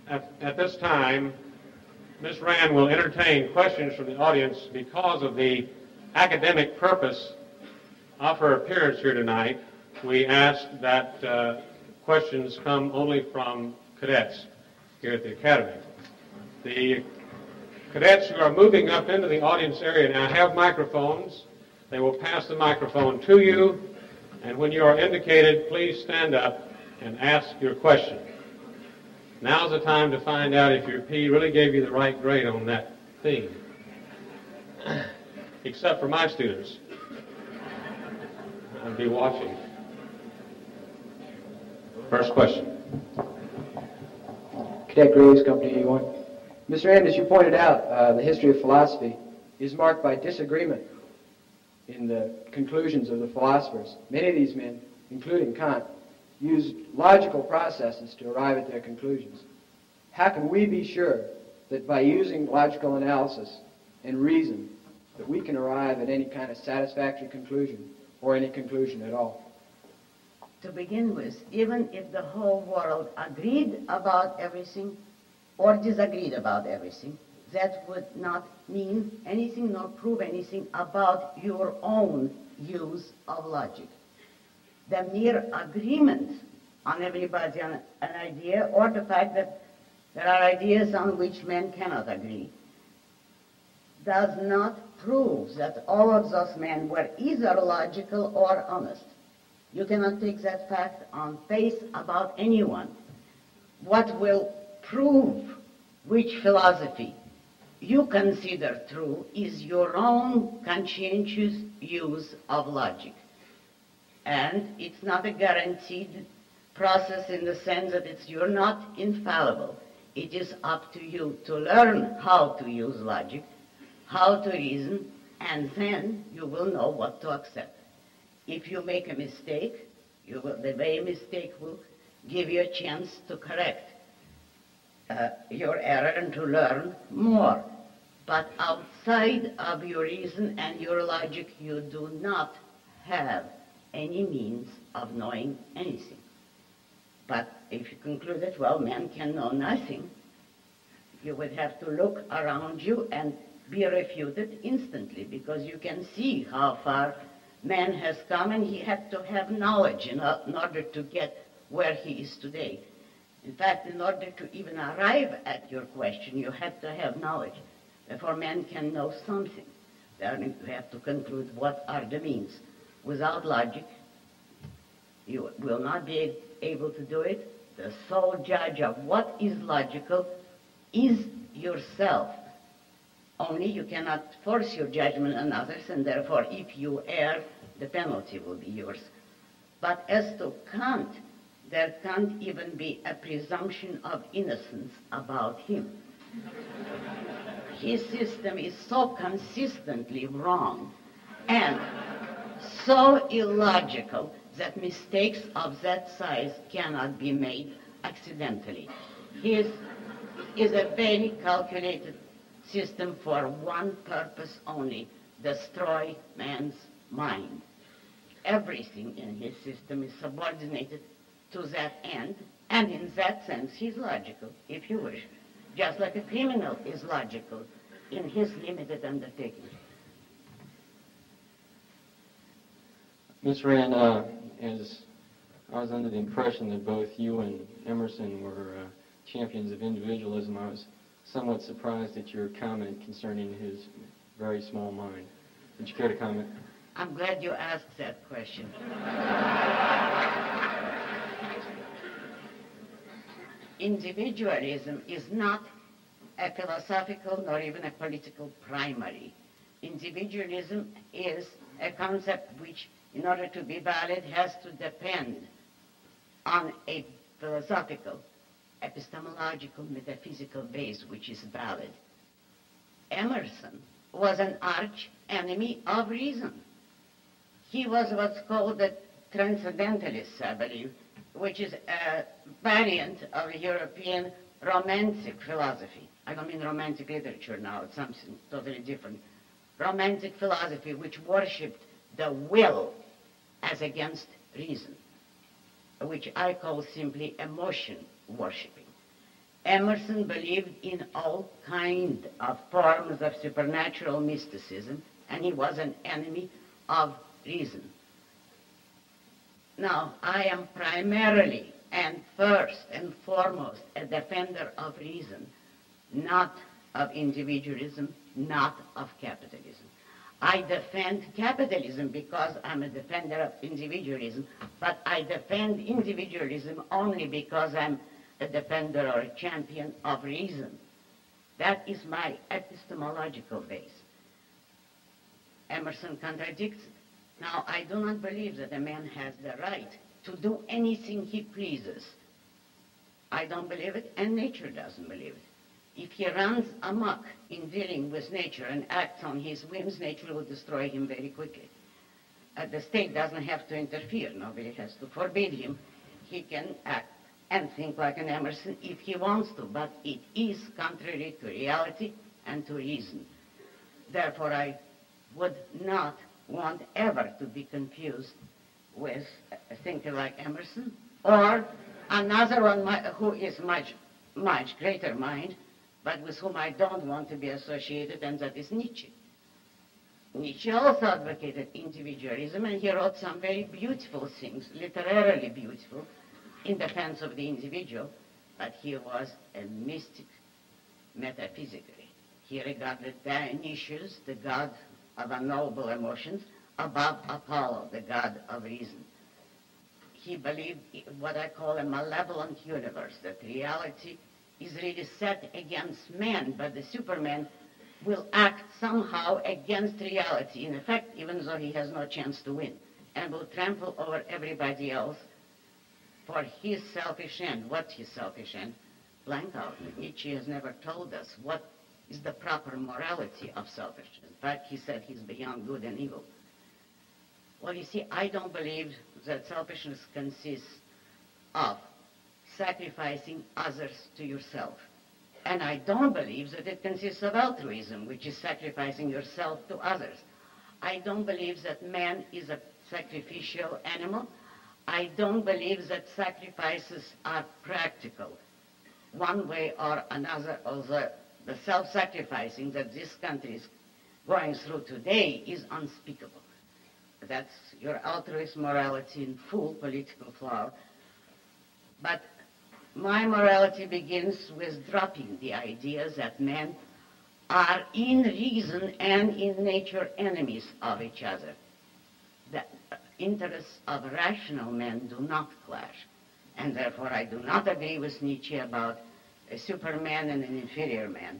At this time, Ms. Rand will entertain questions from the audience. Because of the academic purpose of her appearance here tonight, we ask that questions come only from cadets here at the Academy. The cadets who are moving up into the audience area now have microphones. They will pass the microphone to you, and when you are indicated, please stand up and ask your question. Now's the time to find out if your P really gave you the right grade on that theme, except for my students. I'll be watching. First question. Cadet Graves, Company 81. Mr. Rand, as you pointed out, the history of philosophy is marked by disagreement in the conclusions of the philosophers. Many of these men, including Kant, used logical processes to arrive at their conclusions. How can we be sure that by using logical analysis and reason that we can arrive at any kind of satisfactory conclusion or any conclusion at all? To begin with, even if the whole world agreed about everything or disagreed about everything, that would not mean anything nor prove anything about your own use of logic. The mere agreement on everybody on an idea, or the fact that there are ideas on which men cannot agree, does not prove that all of those men were either logical or honest. You cannot take that fact on faith about anyone. What will prove which philosophy you consider true is your own conscientious use of logic. And it's not a guaranteed process in the sense that you're not infallible. It is up to you to learn how to use logic, how to reason, and then you will know what to accept. If you make a mistake, the very mistake will give you a chance to correct your error and to learn more. But outside of your reason and your logic, you do not have any means of knowing anything. But if you conclude that, well, man can know nothing, you would have to look around you and be refuted instantly, because you can see how far man has come, and he had to have knowledge in order to get where he is today. In fact, in order to even arrive at your question, you had to have knowledge. Therefore, man can know something. Then you have to conclude what are the means. Without logic, you will not be able to do it. The sole judge of what is logical is yourself. Only you cannot force your judgment on others, and therefore, if you err, the penalty will be yours. But as to Kant, there can't even be a presumption of innocence about him. His system is so consistently wrong and so illogical that mistakes of that size cannot be made accidentally. His is a very calculated system for one purpose only: destroy man's mind. Everything in his system is subordinated to that end, and in that sense he's logical, if you wish, just like a criminal is logical in his limited undertaking. Ms. Rand, as I was under the impression that both you and Emerson were champions of individualism, I was somewhat surprised at your comment concerning his very small mind. Would you care to comment? I'm glad you asked that question. Individualism is not a philosophical nor even a political primary. Individualism is a concept which, in order to be valid, has to depend on a philosophical, epistemological, metaphysical base which is valid. Emerson was an arch enemy of reason. He was what's called a transcendentalist, I believe, which is a variant of European romantic philosophy. I don't mean romantic literature now, it's something totally different. Romantic philosophy which worshipped the will as against reason, which I call simply emotion worshipping. Emerson believed in all kinds of forms of supernatural mysticism, and he was an enemy of reason. Now, I am primarily and first and foremost a defender of reason, not of individualism, not of capitalism. I defend capitalism because I'm a defender of individualism, but I defend individualism only because I'm a defender or a champion of reason. That is my epistemological base. Emerson contradicts it. Now, I do not believe that a man has the right to do anything he pleases. I don't believe it, and nature doesn't believe it. If he runs amok in dealing with nature and acts on his whims, nature will destroy him very quickly. The state doesn't have to interfere. Nobody has to forbid him. He can act and think like an Emerson if he wants to, but it is contrary to reality and to reason. Therefore, I would not want ever to be confused with a thinker like Emerson or another one who is much, much greater mind, but with whom I don't want to be associated, and that is Nietzsche. Nietzsche also advocated individualism, and he wrote some very beautiful things, literarily beautiful, in defense of the individual, but he was a mystic metaphysically. He regarded Dionysius, the god of unknowable emotions, above Apollo, the god of reason. He believed in what I call a malevolent universe, that reality is really set against man, but the Superman will act somehow against reality, in effect, even though he has no chance to win, and will trample over everybody else for his selfish end. What's his selfish end? Blank out. Nietzsche has never told us what is the proper morality of selfishness. In fact, he said he's beyond good and evil. Well, you see, I don't believe that selfishness consists of sacrificing others to yourself. And I don't believe that it consists of altruism, which is sacrificing yourself to others. I don't believe that man is a sacrificial animal. I don't believe that sacrifices are practical, one way or another, although the self-sacrificing that this country is going through today is unspeakable. That's your altruist morality in full political flower. But my morality begins with dropping the idea that men are in reason and in nature enemies of each other. The interests of rational men do not clash. And therefore I do not agree with Nietzsche about a superman and an inferior man.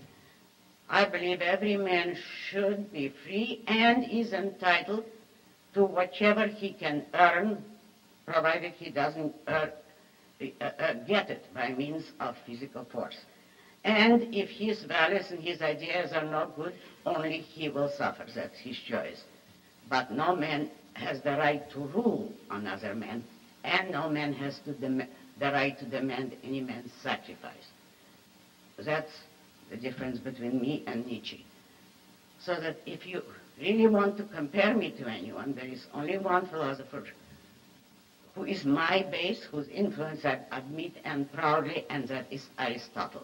I believe every man should be free and is entitled to whatever he can earn, provided he doesn't get it by means of physical force. And if his values and his ideas are not good, only he will suffer. That's his choice. But no man has the right to rule another man, and no man has the right to demand any man's sacrifice. That's the difference between me and Nietzsche. So that if you really want to compare me to anyone, there is only one philosopher who is my base, whose influence I admit and proudly, and that is Aristotle.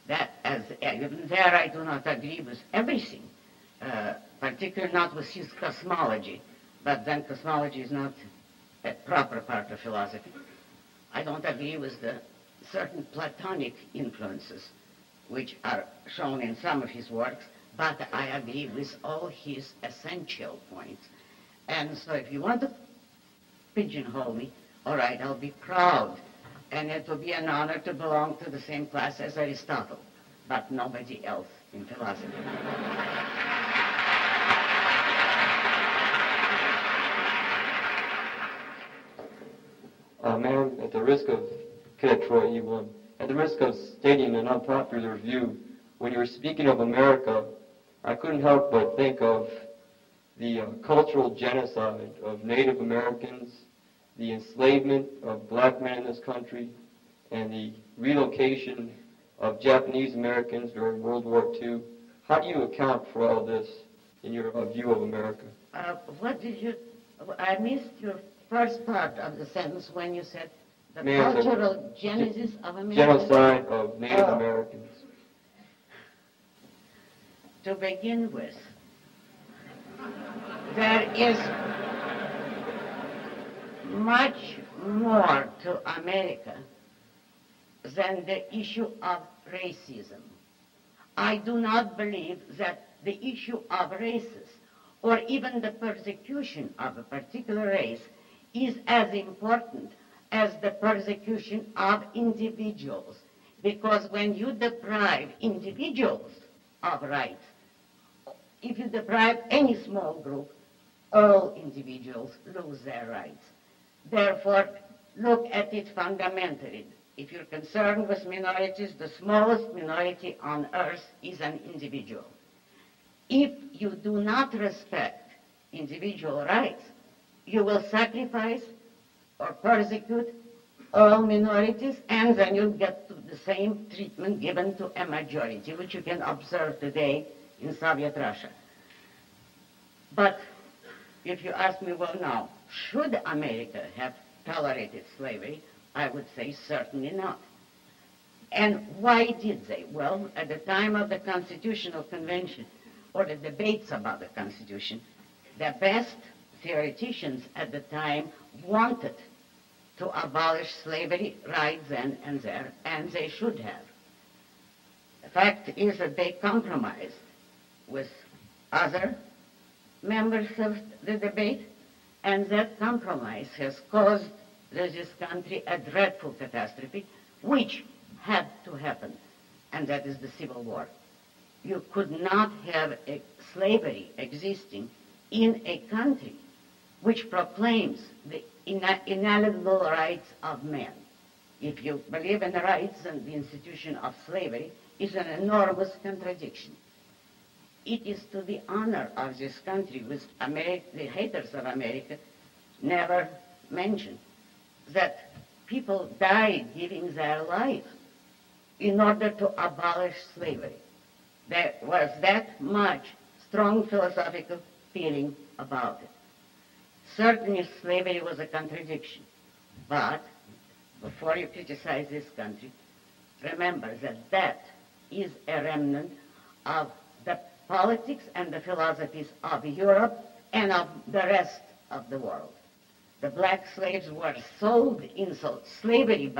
Even there I do not agree with everything, particularly not with his cosmology, but then cosmology is not a proper part of philosophy. I don't agree with the certain Platonic influences which are shown in some of his works, but I agree with all his essential points. And so if you want to pigeonhole me, all right, I'll be proud. And it will be an honor to belong to the same class as Aristotle, but nobody else in philosophy. Ma'am, at the risk of, Cadet Troy, at the risk of stating an unpopular view, when you were speaking of America, I couldn't help but think of the cultural genocide of Native Americans, the enslavement of black men in this country, and the relocation of Japanese Americans during World War II. How do you account for all this in your view of America? I missed your first part of the sentence when you said the cultural genesis of America. Genocide of Native Americans? To begin with, there is much more to America than the issue of racism. I do not believe that the issue of races or even the persecution of a particular race is as important as the persecution of individuals, because when you deprive individuals of rights, if you deprive any small group, all individuals lose their rights. Therefore, look at it fundamentally. If you're concerned with minorities, the smallest minority on earth is an individual. If you do not respect individual rights, you will sacrifice or persecute all minorities, and then you'll get to the same treatment given to a majority, which you can observe today in Soviet Russia. But if you ask me, well, now, should America have tolerated slavery? I would say certainly not. And why did they? Well, at the time of the Constitutional Convention, or the debates about the Constitution, the best theoreticians at the time wanted to abolish slavery right then and there, and they should have. The fact is that they compromised with other members of the debate, and that compromise has caused this country a dreadful catastrophe, which had to happen, and that is the Civil War. You could not have slavery existing in a country which proclaims the inalienable rights of man. If you believe in the rights and the institution of slavery, is an enormous contradiction. It is to the honor of this country, which the haters of America never mention, that people died giving their life in order to abolish slavery. There was that much strong philosophical feeling about it. Certainly slavery was a contradiction, but before you criticize this country, remember that that is a remnant of the politics and the philosophies of Europe and of the rest of the world. The black slaves were sold in slavery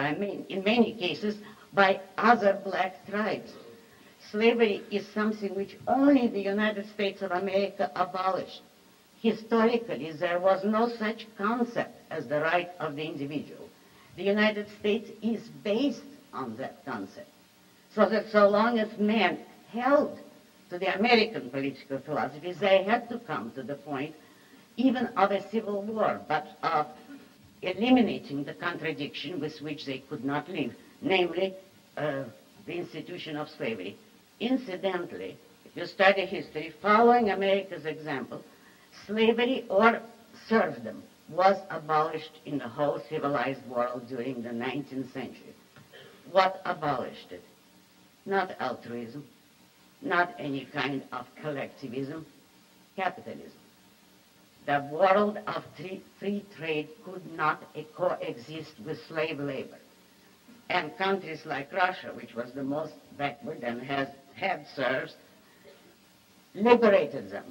in many cases by other black tribes. Slavery is something which only the United States of America abolished. Historically, there was no such concept as the right of the individual. The United States is based on that concept. So that so long as men held to the American political philosophies, they had to come to the point even of a civil war, but of eliminating the contradiction with which they could not live, namely the institution of slavery. Incidentally, if you study history, following America's example, slavery or serfdom was abolished in the whole civilized world during the 19th century. What abolished it? Not altruism, not any kind of collectivism, capitalism. The world of free trade could not coexist with slave labor. And countries like Russia, which was the most backward and had serfs, liberated them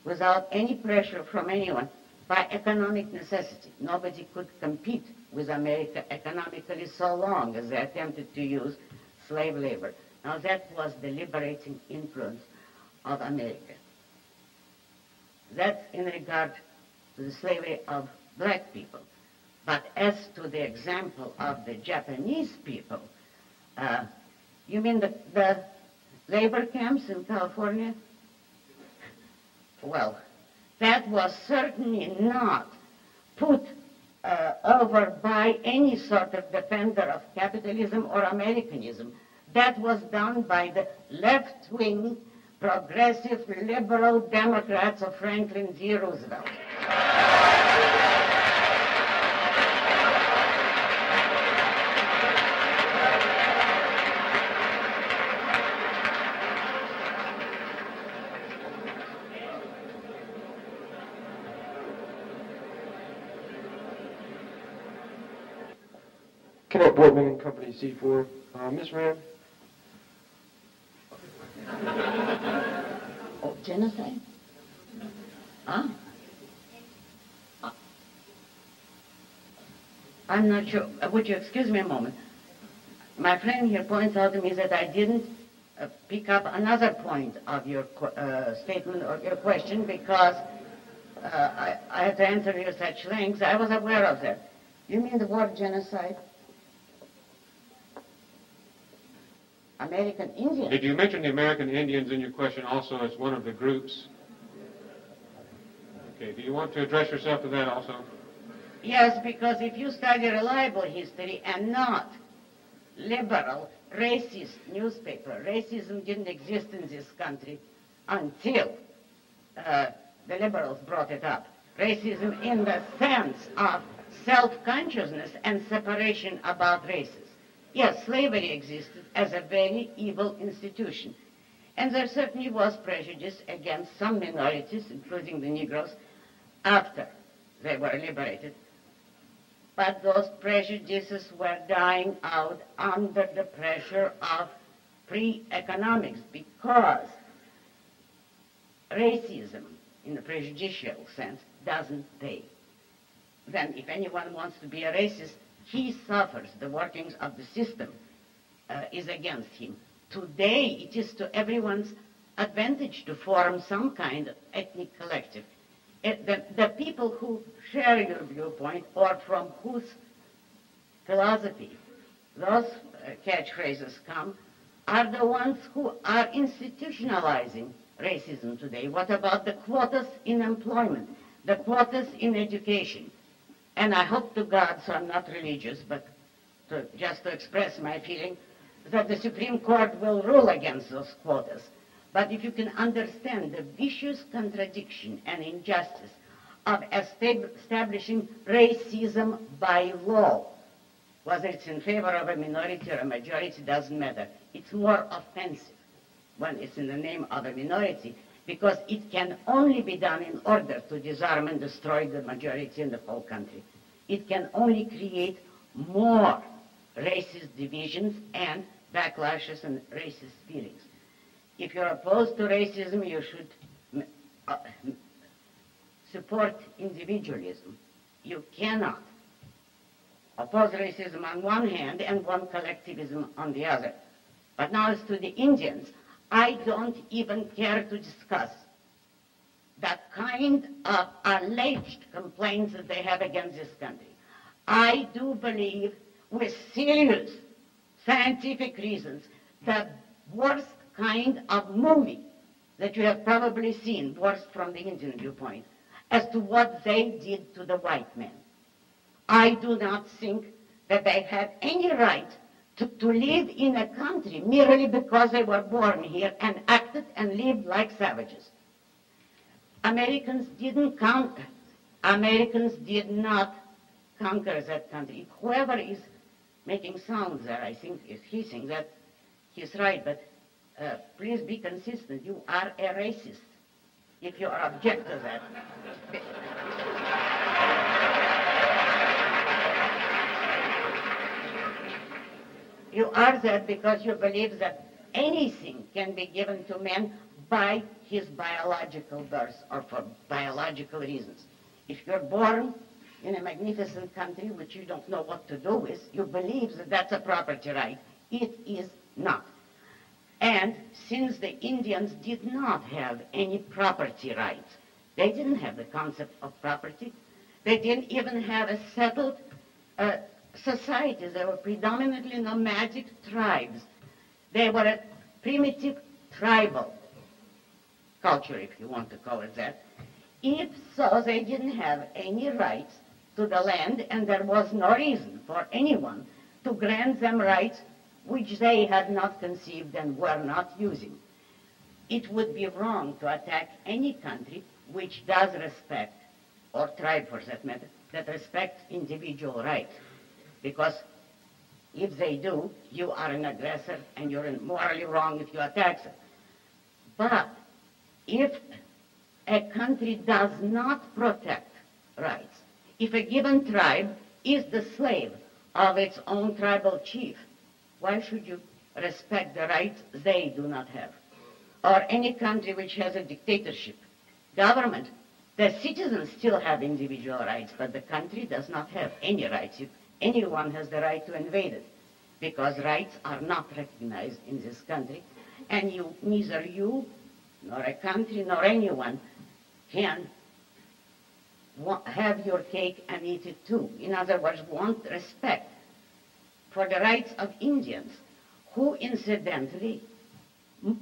without any pressure from anyone by economic necessity. Nobody could compete with America economically so long as they attempted to use slave labor. Now that was the liberating influence of America. That's in regard to the slavery of black people. But as to the example of the Japanese people, you mean the labor camps in California? Well, that was certainly not put over by any sort of defender of capitalism or Americanism. That was done by the left-wing, progressive, liberal Democrats of Franklin D. Roosevelt. Cadet Boardman and Company C4. Miss Rand? Oh, genocide? Huh? I'm not sure. Would you excuse me a moment? My friend here points out to me that I didn't pick up another point of your statement or your question because I had to answer you such lengths. I was aware of that. You mean the word genocide? American Indians? Did you mention the American Indians in your question also as one of the groups? Okay, do you want to address yourself to that also? Yes, because if you study reliable history and not liberal, racist newspaper, racism didn't exist in this country until the liberals brought it up. Racism in the sense of self-consciousness and separation about races. Yes, slavery existed as a very evil institution. And there certainly was prejudice against some minorities, including the Negroes, after they were liberated. But those prejudices were dying out under the pressure of pre-economics because racism, in the prejudicial sense, doesn't pay. Then if anyone wants to be a racist, he suffers. The workings of the system is against him. Today, it is to everyone's advantage to form some kind of ethnic collective. The people who share your viewpoint or from whose philosophy those catchphrases come are the ones who are institutionalizing racism today. What about the quotas in employment, the quotas in education? And I hope to God, so I'm not religious, but just to express my feeling, that the Supreme Court will rule against those quotas. But if you can understand the vicious contradiction and injustice of establishing racism by law, whether it's in favor of a minority or a majority, doesn't matter. It's more offensive when it's in the name of a minority, because it can only be done in order to disarm and destroy the majority in the whole country. It can only create more racist divisions and backlashes and racist feelings. If you're opposed to racism, you should support individualism. You cannot oppose racism on one hand and want collectivism on the other. But now as to the Indians, I don't even care to discuss that kind of alleged complaints that they have against this country. I do believe, with serious scientific reasons, the worst kind of movie that you have probably seen, worst from the Indian viewpoint, as to what they did to the white man. I do not think that they had any right to live in a country merely because they were born here and acted and lived like savages. Americans did not conquer that country. Whoever is making sounds there, I think, he thinks that he's right, but please be consistent. You are a racist if you object to that. You are that because you believe that anything can be given to man by his biological birth or for biological reasons. If you're born in a magnificent country which you don't know what to do with, you believe that that's a property right. It is not. And since the Indians did not have any property rights, they didn't have the concept of property. They didn't even have a settled societies. They were predominantly nomadic tribes. They were a primitive tribal culture, if you want to call it that. If so, they didn't have any rights to the land, and there was no reason for anyone to grant them rights which they had not conceived and were not using. It would be wrong to attack any country which does respect, or tribe for that matter, that respects individual rights. Because if they do, you are an aggressor and you're morally wrong if you attack them. But if a country does not protect rights, if a given tribe is the slave of its own tribal chief, Why should you respect the rights they do not have? Or any country which has a dictatorship government, the citizens still have individual rights, but the country does not have any rights. Anyone has the right to invade it, because rights are not recognized in this country, and neither you, nor a country, nor anyone can have your cake and eat it too. In other words, want respect for the rights of Indians, who incidentally,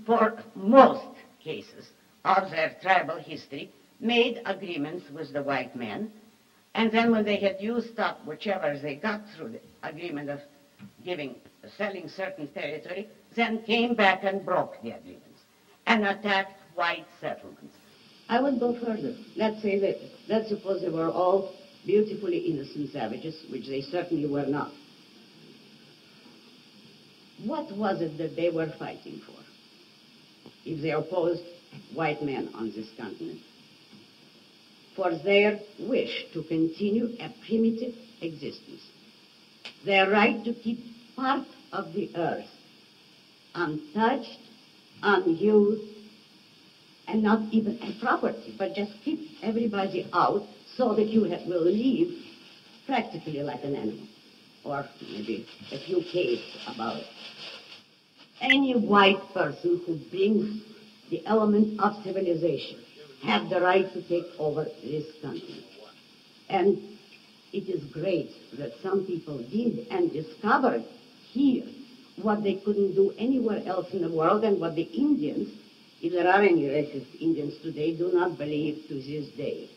for most cases of their tribal history, made agreements with the white man, and then when they had used up whichever they got through the agreement of selling certain territory, then came back and broke the agreements and attacked white settlements. I would go further. Let's suppose they were all beautifully innocent savages, which they certainly were not. What was it that they were fighting for if they opposed white men on this continent? For their wish to continue a primitive existence, their right to keep part of the earth untouched, unused, and not even a property, but just keep everybody out so that you will live practically like an animal, or maybe a few caves about it. Any white person who brings the element of civilization have the right to take over this country. And it is great that some people did and discovered here what they couldn't do anywhere else in the world, and what the Indians, if there are any racist Indians today, do not believe to this day,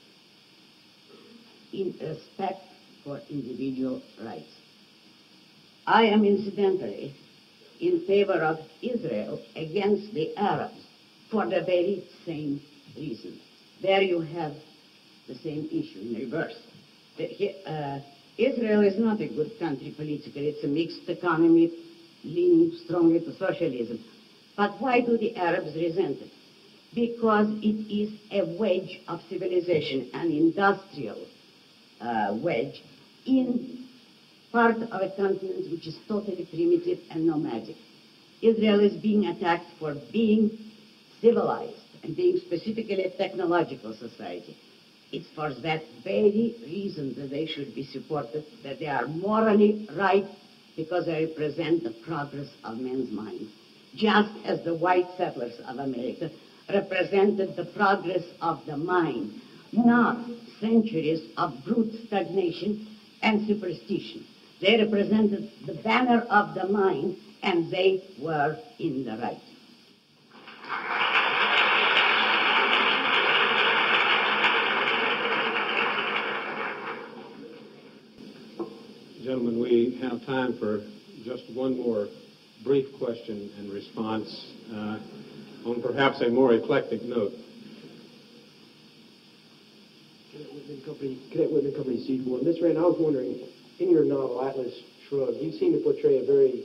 in respect for individual rights. I am incidentally in favor of Israel against the Arabs for the very same reason. There you have the same issue in reverse. Israel is not a good country politically. It's a mixed economy leaning strongly to socialism. But why do the Arabs resent it? Because it is a wedge of civilization, an industrial wedge, in part of a continent which is totally primitive and nomadic. Israel is being attacked for being civilized and being specifically a technological society. It's for that very reason that they should be supported, that they are morally right, because they represent the progress of men's minds, just as the white settlers of America represented the progress of the mind, not centuries of brute stagnation and superstition. They represented the banner of the mind, and they were in the right. Gentlemen, we have time for just one more brief question and response on perhaps a more eclectic note. Cadet Whitman Company, C4. Ms. Rand, I was wondering, in your novel, Atlas Shrugged, you seem to portray a very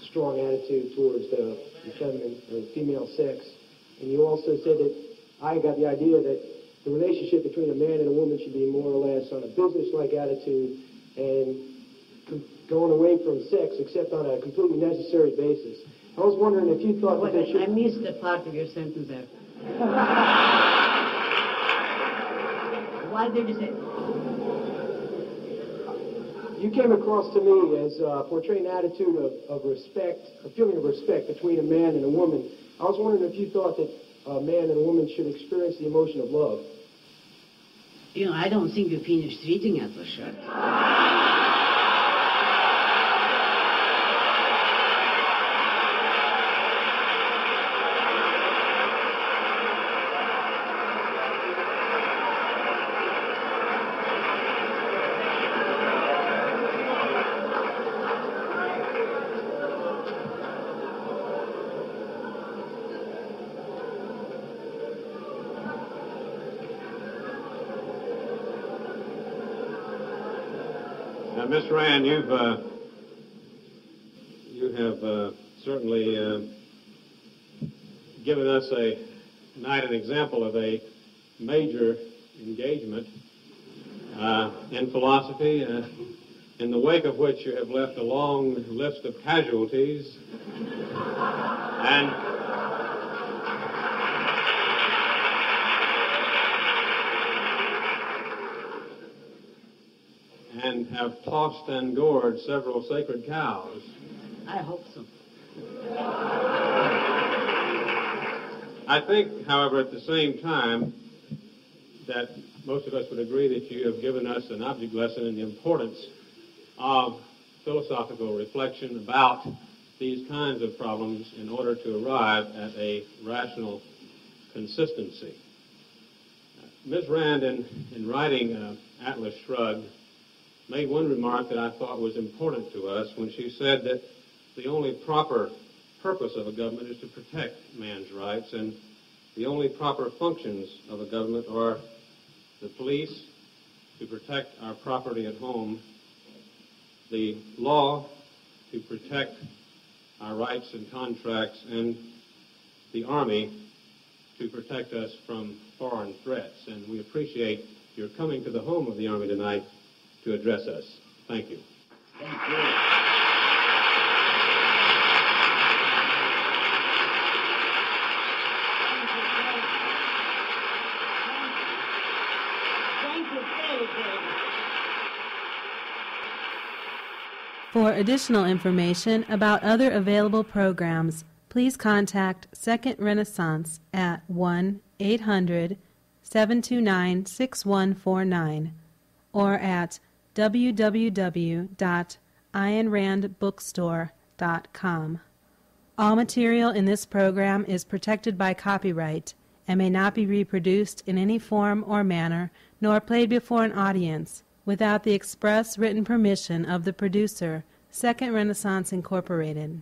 strong attitude towards the feminine or female sex. And you also said that I got the idea that the relationship between a man and a woman should be more or less on a business-like attitude and going away from sex except on a completely necessary basis. I was wondering if you thought that they should... I missed the part of your sentence there. What did you say? You came across to me as portraying an attitude of respect, a feeling of respect between a man and a woman. I was wondering if you thought that a man and a woman should experience the emotion of love. You know, I don't think you finished reading Atlas Shrugged. Miss Rand, you have certainly given us tonight an example of a major engagement in philosophy, in the wake of which you have left a long list of casualties and have tossed and gored several sacred cows. I hope so. I think, however, at the same time, that most of us would agree that you have given us an object lesson in the importance of philosophical reflection about these kinds of problems in order to arrive at a rational consistency. Ms. Rand, in writing Atlas Shrugged, made one remark that I thought was important to us when she said that the only proper purpose of a government is to protect man's rights, and the only proper functions of a government are the police, to protect our property at home, the law, to protect our rights and contracts, and the Army, to protect us from foreign threats. And we appreciate your coming to the home of the Army tonight to address us. Thank you. Thank you. For additional information about other available programs, please contact Second Renaissance at 1-800-729-6149 or at www.aynrandbookstore.com. All material in this program is protected by copyright and may not be reproduced in any form or manner, nor played before an audience, without the express written permission of the producer, Second Renaissance Incorporated.